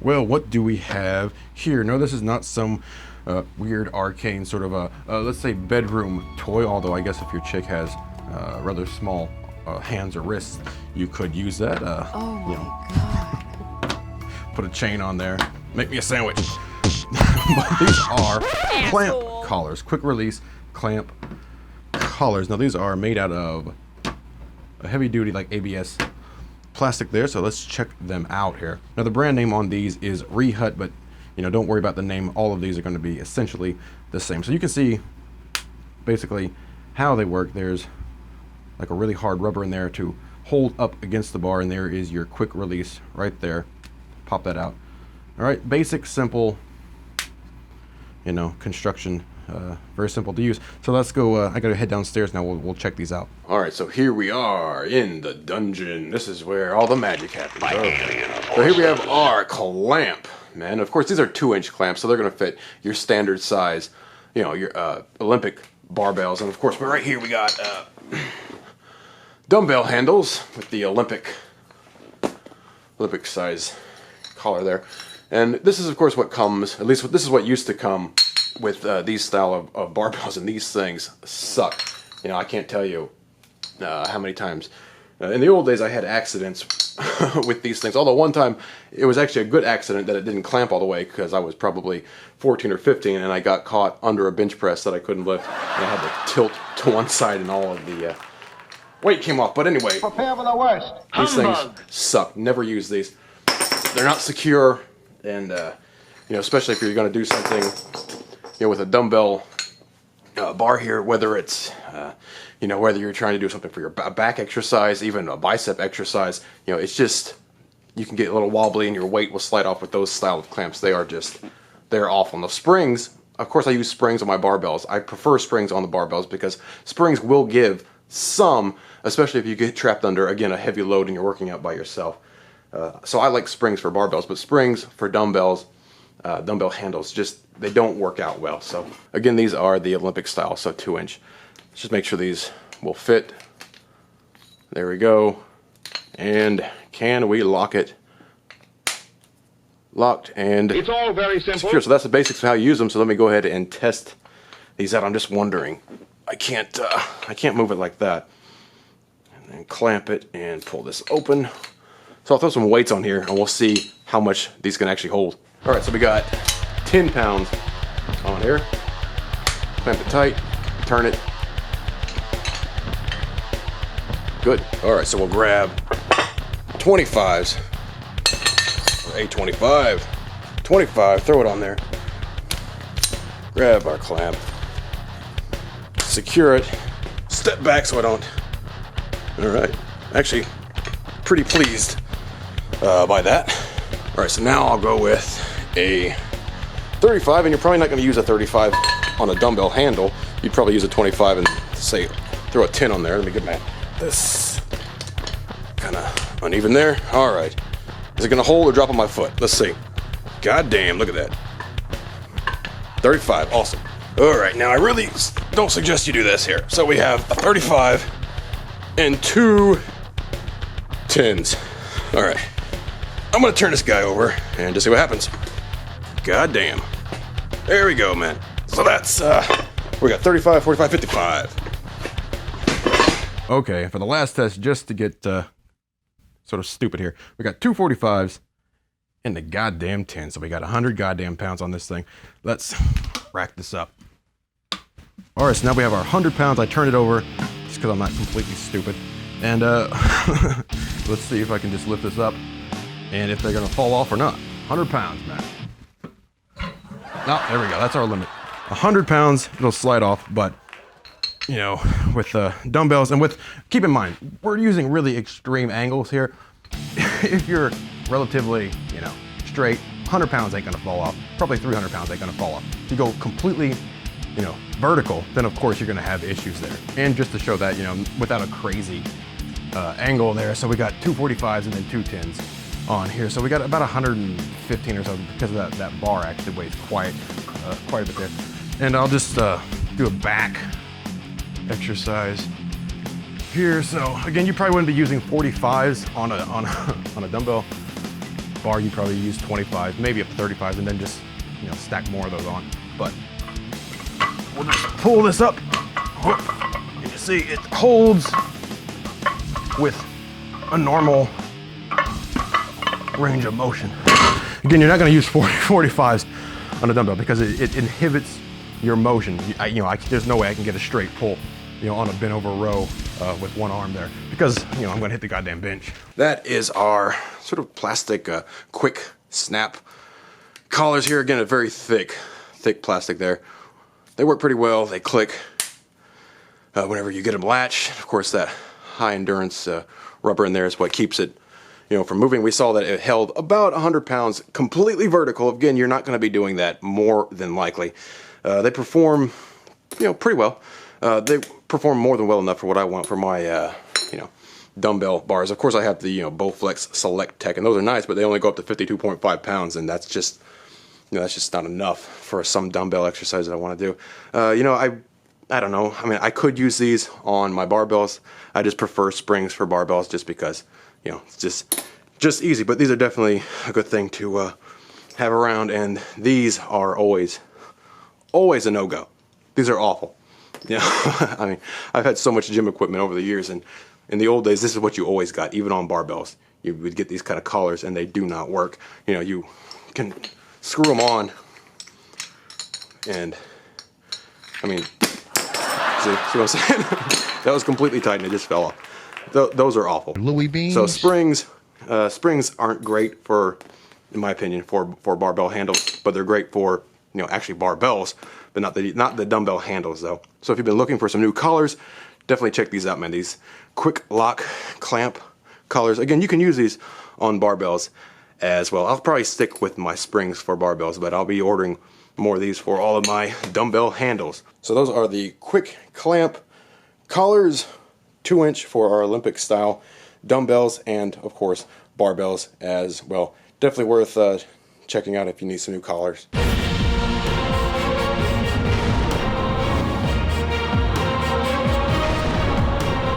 Well, what do we have here? No, this is not some weird arcane sort of a, let's say, bedroom toy, although I guess if your chick has rather small hands or wrists, you could use that. Oh my God. Put a chain on there. Make me a sandwich. But these are clamp collars, quick release clamp collars. Now these are made out of a heavy duty like ABS plastic there, so let's check them out here. Now the brand name on these is Rehut, but don't worry about the name. All of these are going to be essentially the same. So you can see basically how they work. There's like a really hard rubber in there to hold up against the bar, and there is your quick release right there. Pop that out. All right, basic, simple, construction, very simple to use. So let's go, I gotta head downstairs now, we'll check these out. All right, so here we are in the dungeon. This is where all the magic happens. Okay. So here we have our clamp, man. Of course, these are 2-inch clamps, so they're gonna fit your standard size, your Olympic barbells. And of course, right here we got dumbbell handles with the Olympic size collar there. And this is, of course, what comes, at least this is what used to come with these style of barbells, and these things suck. I can't tell you how many times. In the old days, I had accidents with these things, although one time it was actually a good accident that it didn't clamp all the way, because I was probably 14 or 15, and I got caught under a bench press that I couldn't lift, and I had to tilt to one side, and all of the weight came off. But anyway, prepare for the worst. These things suck. Never use these. They're not secure. And, especially if you're going to do something, with a dumbbell bar here, whether it's, whether you're trying to do something for your back exercise, even a bicep exercise, it's just, you can get a little wobbly and your weight will slide off with those style of clamps. They're awful. Now springs, of course I use springs on my barbells. I prefer springs on the barbells because springs will give some, especially if you get trapped under, again, a heavy load and you're working out by yourself. So I like springs for barbells, but springs for dumbbells, dumbbell handles, they don't work out well. So again, these are the Olympic style, so 2-inch. Let's just make sure these will fit. There we go. And can we lock it? Locked and it's all very simple. Secure. So that's the basics of how you use them. So let me go ahead and test these out. I'm just wondering. I can't move it like that. And then clamp it and pull this open. So I'll throw some weights on here and we'll see how much these can actually hold. All right, so we got 10 pounds on here. Clamp it tight, turn it. Good. All right, so we'll grab 25s, or a 25, 25, throw it on there. Grab our clamp, secure it, step back so I don't. All right, actually pretty pleased by that. All right, so now I'll go with a 35, and you're probably not going to use a 35 on a dumbbell handle. You'd probably use a 25 and say throw a 10 on there. Let me get this kind of uneven there. All right, is it going to hold or drop on my foot? Let's see. God damn, look at that. 35, awesome. All right, now I really don't suggest you do this here. So we have a 35 and 2 10s. All right. I'm gonna turn this guy over and just see what happens. God damn. There we go, man. So that's, we got 35, 45, 55. Okay, for the last test, just to get sort of stupid here, we got 2 45s and the goddamn 10. So we got 100 goddamn pounds on this thing. Let's rack this up. All right, so now we have our 100 pounds. I turned it over just because I'm not completely stupid. And let's see if I can just lift this up and if they're gonna fall off or not. 100 pounds, man. No, there we go, that's our limit. 100 pounds, it'll slide off, but with dumbbells and keep in mind, we're using really extreme angles here. If you're relatively, straight, 100 pounds ain't gonna fall off. Probably 300 pounds ain't gonna fall off. If you go completely, vertical, then of course you're gonna have issues there. And just to show that, without a crazy angle there, so we got 2 45s and then 2 10s on here. So we got about 115 or so because of that bar actually weighs quite a bit there. And I'll just do a back exercise here. So again, you probably wouldn't be using 45s on a dumbbell bar, you probably use 25, maybe up to 35, and then just, you know, stack more of those on. But we'll just pull this up. And you see it holds with a normal range of motion. Again, you're not going to use 45s on a dumbbell because it inhibits your motion. There's no way I can get a straight pull, you know, on a bent over row with one arm there, because, you know, I'm going to hit the goddamn bench. That is our sort of plastic quick snap collars here. Again, a very thick plastic there. They work pretty well. They click whenever you get them latched. Of course, that high endurance rubber in there is what keeps it, you know, from moving. We saw that it held about 100 pounds completely vertical. Again, you're not going to be doing that more than likely. They perform, you know, pretty well. They perform more than well enough for what I want for my, you know, dumbbell bars. Of course, I have the, you know, Bowflex Select Tech, and those are nice, but they only go up to 52.5 pounds, and that's just, you know, that's just not enough for some dumbbell exercise that I want to do. You know, I don't know. I mean, I could use these on my barbells. I just prefer springs for barbells just because, you know, it's just easy. But these are definitely a good thing to have around, and these are always a no-go. These are awful. You know, I mean, I've had so much gym equipment over the years, and in the old days, this is what you always got, even on barbells. You would get these kind of collars, and they do not work. You know, you can screw them on, and, I mean, see what I'm saying? That was completely tight, and it just fell off. Those are awful. Louis beans. So springs aren't great for, in my opinion, for barbell handles, but they're great for, you know, actually barbells, but not the dumbbell handles though. So if you've been looking for some new collars, definitely check these out, man. These quick lock clamp collars. Again, you can use these on barbells as well. I'll probably stick with my springs for barbells, but I'll be ordering more of these for all of my dumbbell handles. So those are the quick clamp collars, 2-inch for our Olympic style dumbbells, and of course barbells as well. Definitely worth checking out if you need some new collars.